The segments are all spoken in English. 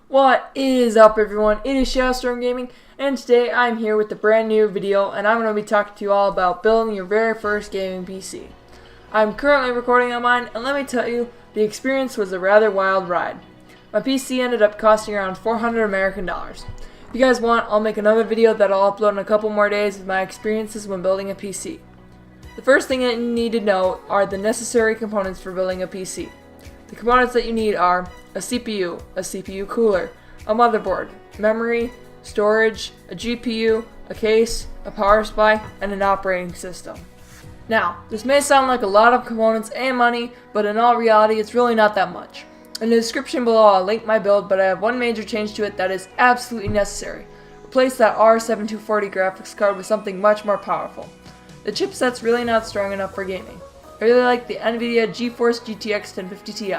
What is up, everyone? It is Shadowstorm Gaming, and today I'm here with a brand new video, and I'm going to be talking to you all about building your very first gaming PC. I'm currently recording on mine, and let me tell you, the experience was a rather wild ride. My PC ended up costing around $400 American. If you guys want, I'll make another video that I'll upload in a couple more days with my experiences when building a PC. The first thing that you need to know are the necessary components for building a PC. The components that you need are a CPU cooler, a motherboard, memory, storage, a GPU, a case, a power supply, and an operating system. Now, this may sound like a lot of components and money, but in all reality, it's really not that much. In the description below, I'll link my build, but I have one major change to it that is absolutely necessary. Replace that R7240 graphics card with something much more powerful. The chipset's really not strong enough for gaming. I really like the NVIDIA GeForce GTX 1050 Ti.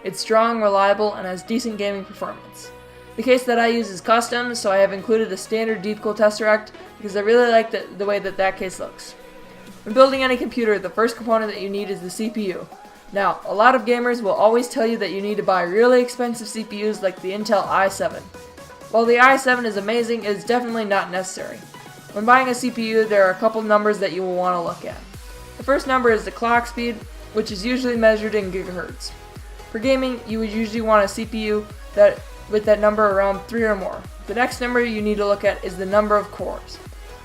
It's strong, reliable, and has decent gaming performance. The case that I use is custom, so I have included a standard deep cool tesseract because I really like the way that case looks. When building any computer, the first component that you need is the CPU. Now, a lot of gamers will always tell you that you need to buy really expensive CPUs like the Intel i7. While the i7 is amazing, it is definitely not necessary. When buying a CPU, there are a couple numbers that you will want to look at. The first number is the clock speed, which is usually measured in gigahertz. For gaming, you would usually want a CPU with that number around 3 or more. The next number you need to look at is the number of cores.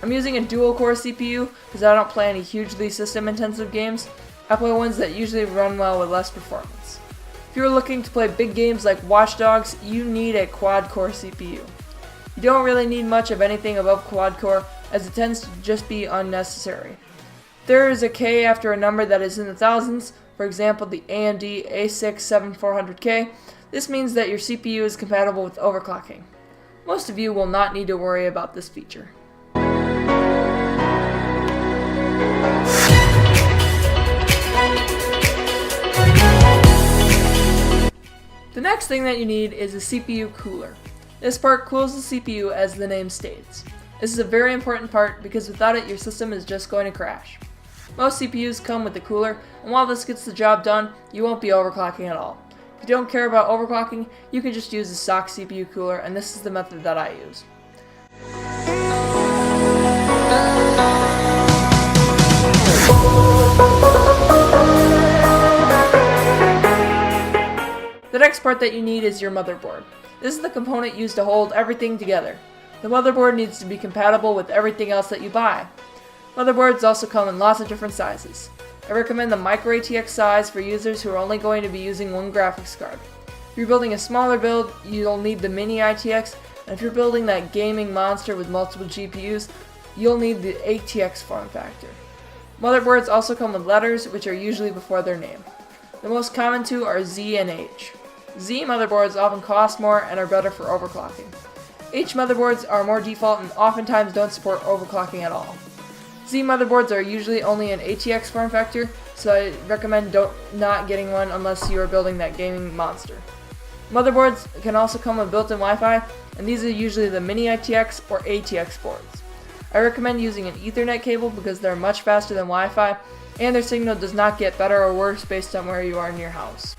I'm using a dual-core CPU because I don't play any hugely system-intensive games. I play ones that usually run well with less performance. If you're looking to play big games like Watch Dogs, you need a quad-core CPU. You don't really need much of anything above quad-core, as it tends to just be unnecessary. There is a K after a number that is in the thousands, for example the AMD A6-7400K. This means that your CPU is compatible with overclocking. Most of you will not need to worry about this feature. The next thing that you need is a CPU cooler. This part cools the CPU as the name states. This is a very important part because without it your system is just going to crash. Most CPUs come with a cooler, and while this gets the job done, you won't be overclocking at all. If you don't care about overclocking, you can just use a stock CPU cooler, and this is the method that I use. The next part that you need is your motherboard. This is the component used to hold everything together. The motherboard needs to be compatible with everything else that you buy. Motherboards also come in lots of different sizes. I recommend the micro ATX size for users who are only going to be using one graphics card. If you're building a smaller build, you'll need the mini ITX, and if you're building that gaming monster with multiple GPUs, you'll need the ATX form factor. Motherboards also come with letters, which are usually before their name. The most common two are Z and H. Z motherboards often cost more and are better for overclocking. H motherboards are more default and oftentimes don't support overclocking at all. Z motherboards are usually only an ATX form factor, so I recommend not getting one unless you are building that gaming monster. Motherboards can also come with built-in Wi-Fi, and these are usually the mini ITX or ATX boards. I recommend using an Ethernet cable because they're much faster than Wi-Fi, and their signal does not get better or worse based on where you are in your house.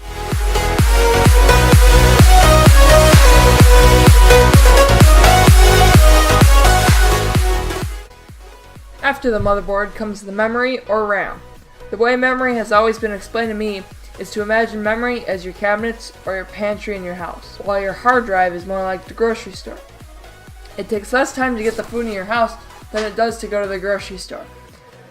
After the motherboard comes the memory or RAM. The way memory has always been explained to me is to imagine memory as your cabinets or your pantry in your house, while your hard drive is more like the grocery store. It takes less time to get the food in your house than it does to go to the grocery store.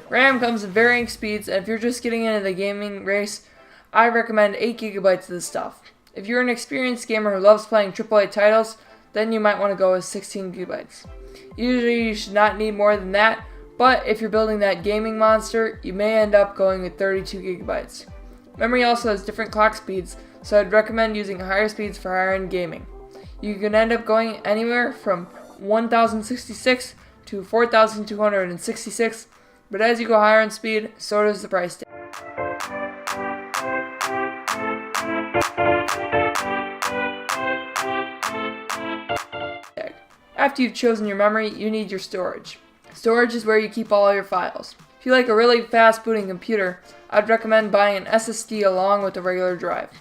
RAM comes in varying speeds, and if you're just getting into the gaming race, I recommend 8 GB of this stuff. If you're an experienced gamer who loves playing AAA titles, then you might want to go with 16 GB. Usually you should not need more than that, but if you're building that gaming monster, you may end up going with 32 GB. Memory also has different clock speeds, so I'd recommend using higher speeds for higher end gaming. You can end up going anywhere from 1066 to 4266, but as you go higher in speed, so does the price tag. After you've chosen your memory, you need your storage. Storage is where you keep all your files. If If you like a really fast booting computer, I'd recommend buying an SSD along with a regular drive.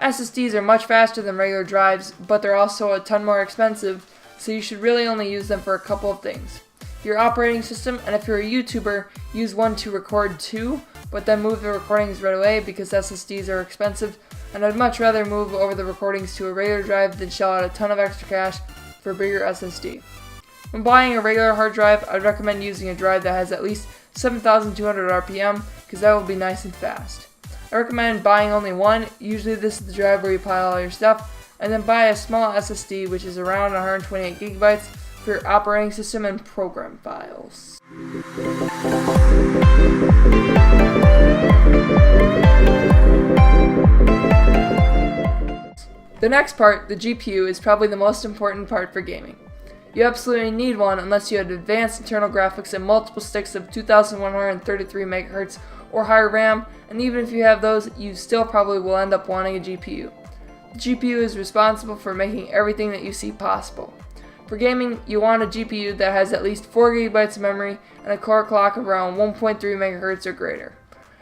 SSDs are much faster than regular drives, but they're also a ton more expensive, so you should really only use them for a couple of things. Your operating system, and if you're a YouTuber, use one to record too, but then move the recordings right away because SSDs are expensive, and I'd much rather move over the recordings to a regular drive than shell out a ton of extra cash for a bigger SSD. When buying a regular hard drive, I'd recommend using a drive that has at least 7,200 RPM because that will be nice and fast. I recommend buying only one, usually this is the drive where you pile all your stuff, and then buy a small SSD which is around 128 gigabytes for your operating system and program files. The next part, the GPU, is probably the most important part for gaming. You absolutely need one unless you have advanced internal graphics and multiple sticks of 2133 MHz or higher RAM, and even if you have those, you still probably will end up wanting a GPU. The GPU is responsible for making everything that you see possible. For gaming, you want a GPU that has at least 4 GB of memory and a core clock of around 1.3 MHz or greater.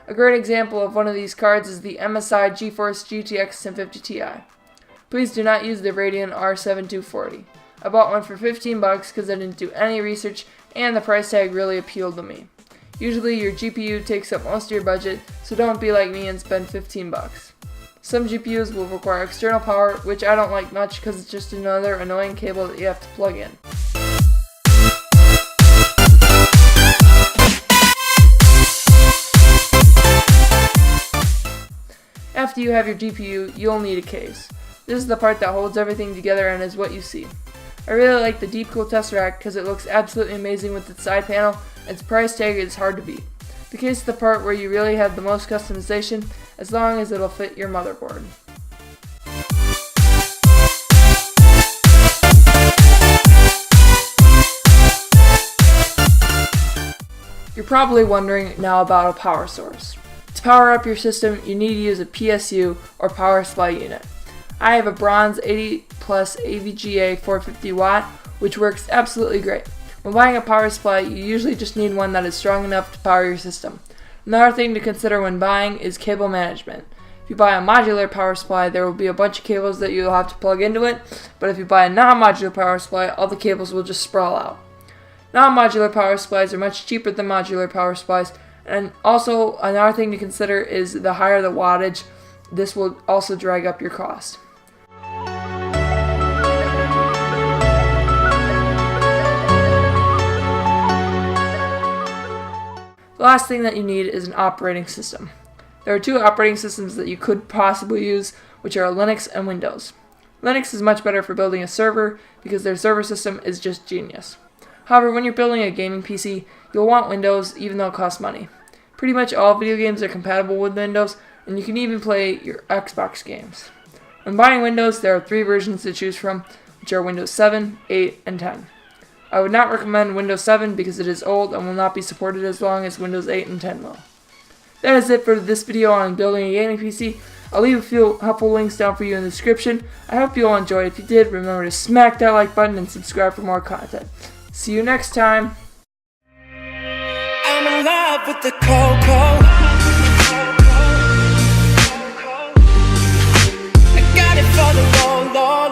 A great example of one of these cards is the MSI GeForce GTX 1050 Ti. Please do not use the Radeon R7240. I bought one for $15 because I didn't do any research and the price tag really appealed to me. Usually your GPU takes up most of your budget, so don't be like me and spend $15. Some GPUs will require external power, which I don't like much because it's just another annoying cable that you have to plug in. After you have your GPU, you'll need a case. This is the part that holds everything together and is what you see. I really like the Deepcool Tesseract because it looks absolutely amazing with its side panel, and its price tag is hard to beat. The case is the part where you really have the most customization, as long as it'll fit your motherboard. You're probably wondering now about a power source. To power up your system, you need to use a PSU or power supply unit. I have a bronze 80 plus AVGA 450 watt, which works absolutely great. When buying a power supply, you usually just need one that is strong enough to power your system. Another thing to consider when buying is cable management. If you buy a modular power supply, there will be a bunch of cables that you'll have to plug into it, but if you buy a non-modular power supply, all the cables will just sprawl out. Non-modular power supplies are much cheaper than modular power supplies, and also another thing to consider is the higher the wattage, this will also drag up your cost. The last thing that you need is an operating system. There are two operating systems that you could possibly use, which are Linux and Windows. Linux is much better for building a server because their server system is just genius. However, when you're building a gaming PC, you'll want Windows even though it costs money. Pretty much all video games are compatible with Windows, and you can even play your Xbox games. When buying Windows, there are 3 versions to choose from, which are Windows 7, 8, and 10. I would not recommend Windows 7 because it is old and will not be supported as long as Windows 8 and 10 will. That is it for this video on building a gaming PC. I'll leave a few helpful links down for you in the description. I hope you all enjoyed. If you did, remember to smack that like button and subscribe for more content. See you next time. I'm in love with the cocoa. I got it for the low, low.